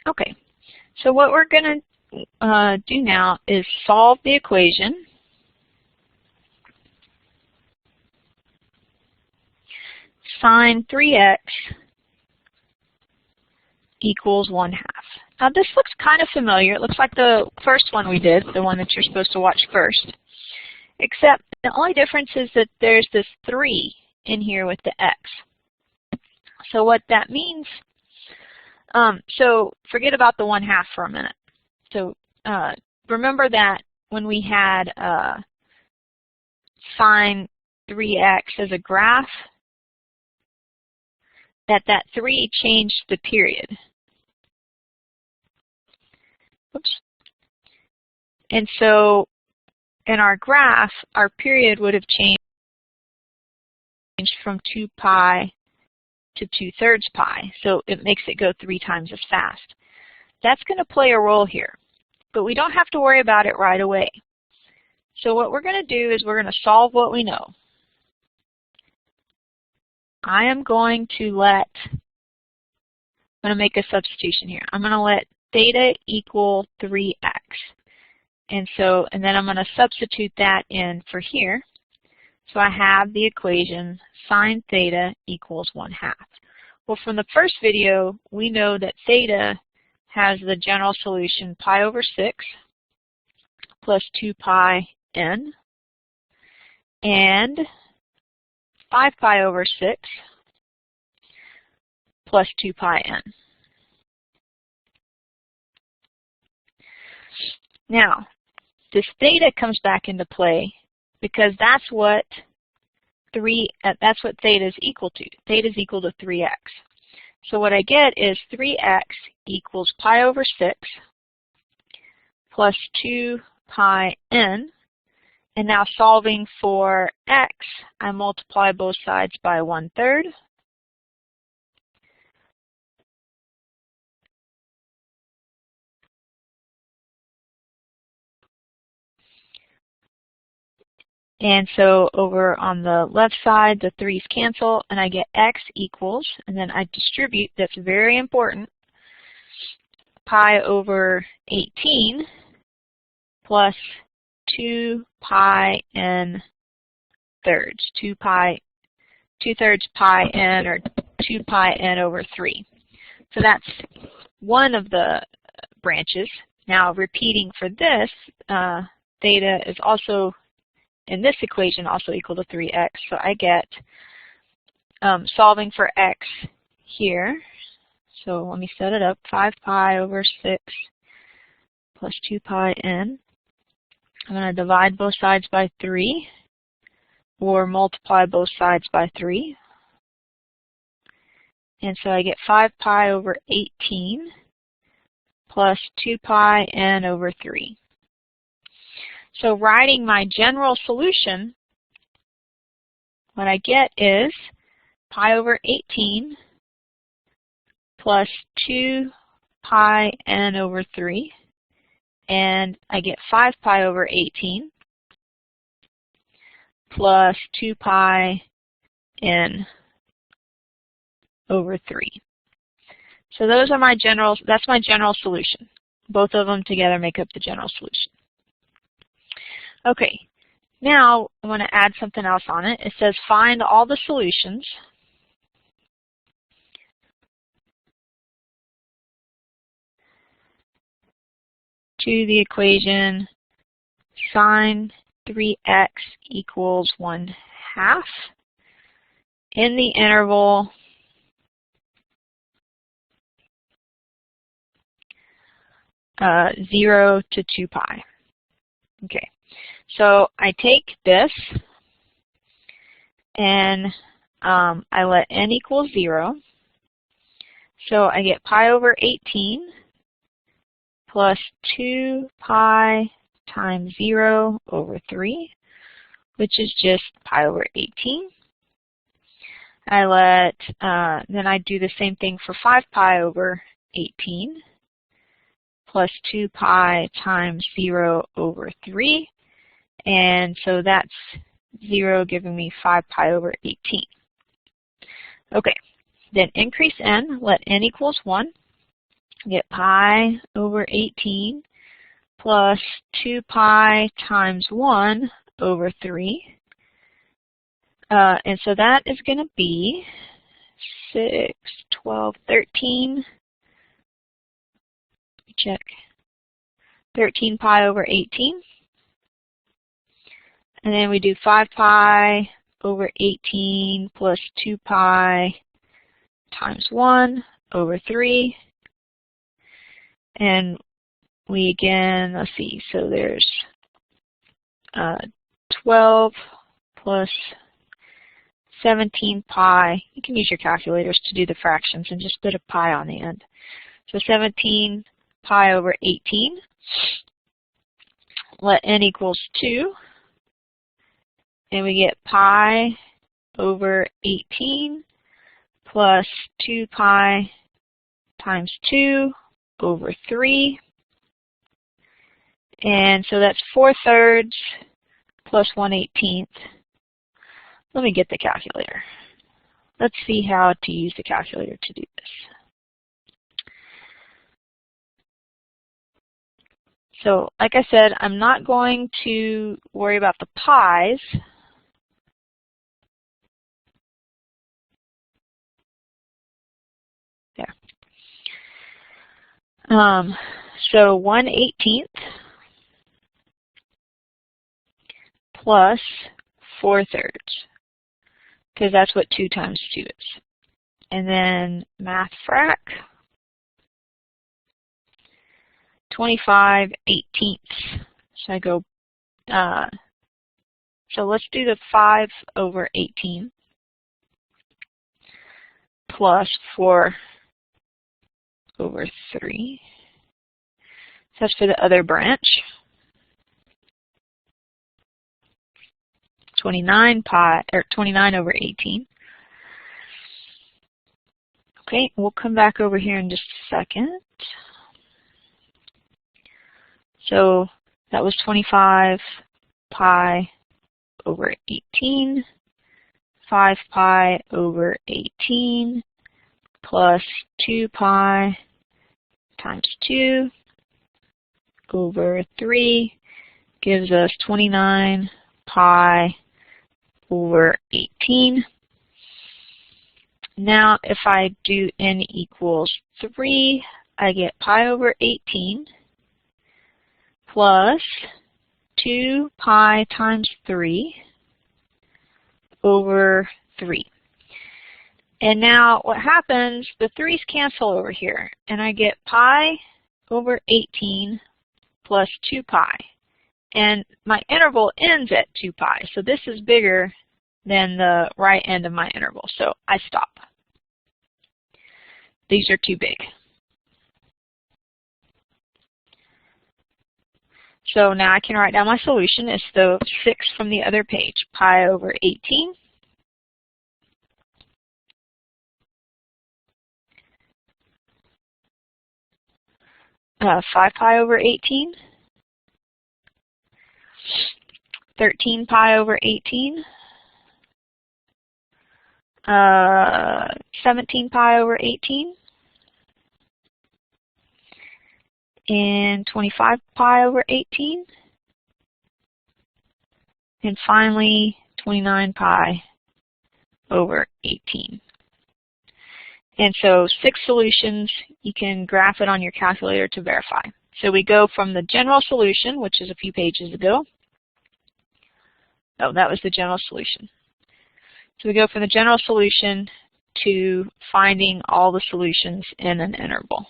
Okay, so what we're going to do now is solve the equation. Sine 3x equals 1/2. Now this looks kind of familiar. It looks like the first one we did, the one that you're supposed to watch first. Except the only difference is that there's this 3 in here with the x. So what that means, so forget about the 1/2 for a minute. So remember that when we had sine 3x as a graph, that 3 changed the period. Oops. And so in our graph, our period would have changed from 2 pi to 2/3 pi. So it makes it go 3 times as fast. That's going to play a role here, but we don't have to worry about it right away. So what we're going to do is we're going to solve what we know. I'm going to make a substitution here. I'm going to let theta equal 3x. And then I'm going to substitute that in for here. So I have the equation sine theta equals 1/2. Well, from the first video, we know that theta has the general solution pi over 6 plus 2 pi n and 5 pi over 6 plus 2 pi n. Now, this theta comes back into play because that's what theta is equal to. Theta is equal to 3x. So what I get is 3x equals pi over 6 plus 2 pi n. And now solving for x, I multiply both sides by 1/3. And so over on the left side, the 3's cancel, and I get x equals, and then I distribute, that's very important, pi over 18 plus 2 pi n thirds, 2/3 pi n, or 2 pi n over 3. So that's one of the branches. Now repeating for this, theta is also in this equation also equal to 3x. So I get, solving for x here, so let me set it up, 5 pi over 6 plus 2 pi n. I'm going to divide both sides by 3, or multiply both sides by 3. And so I get 5 pi over 18 plus 2 pi n over 3. So writing my general solution, what I get is pi over 18 plus 2 pi n over 3, and I get 5 pi over 18 plus 2 pi n over 3. So those are that's my general solution. Both of them together make up the general solution. Okay, now I want to add something else on it. It says find all the solutions to the equation sine 3x equals 1/2 in the interval 0 to 2 pi. Okay, so I take this and I let n equal 0. So I get pi over 18 plus 2 pi times 0 over 3, which is just pi over 18. Then I do the same thing for 5 pi over 18 plus 2 pi times 0 over 3. And so that's 0 giving me 5 pi over 18. Okay, then increase n, let n equals 1. get pi over 18 plus 2 pi times 1 over 3. And so that is going to be 6, 12, 13. Check. 13 pi over 18. And then we do 5 pi over 18 plus 2 pi times 1 over 3. And we again, let's see, so there's 12 plus 17 pi. You can use your calculators to do the fractions and just put a pi on the end. So 17 pi over 18. Let n equals 2. And we get pi over 18 plus 2 pi times 2 over 3. And so that's 4/3 plus 1/18. Let me get the calculator. Let's see how to use the calculator to do this. So, like I said, I'm not going to worry about the pi's. There. So 1/18 plus 4/3, because that's what 2 times 2 is. And then math frac, 25/18. So I go, so let's do the 5 over 18 plus 4 over 3. So that's for the other branch. 29 over 18. Okay, we'll come back over here in just a second. So that was 25 pi over 18, 5 pi over 18 plus 2 pi times 2 over 3 gives us 29 pi over 18. Now if I do n equals 3, I get pi over 18 plus 2 pi times 3 over 3. And now what happens, the 3's cancel over here, and I get pi over 18 plus 2 pi. And my interval ends at 2 pi, so this is bigger than the right end of my interval, so I stop. These are too big. So now I can write down my solution. It's the 6 from the other page, pi over 18. Uh, 5 pi over 18. 13 pi over 18. 17 pi over 18. And 25 pi over 18. And finally, 29 pi over 18. And so 6 solutions, you can graph it on your calculator to verify. So we go from the general solution, which is a few pages ago. Oh, that was the general solution. So we go from the general solution to finding all the solutions in an interval.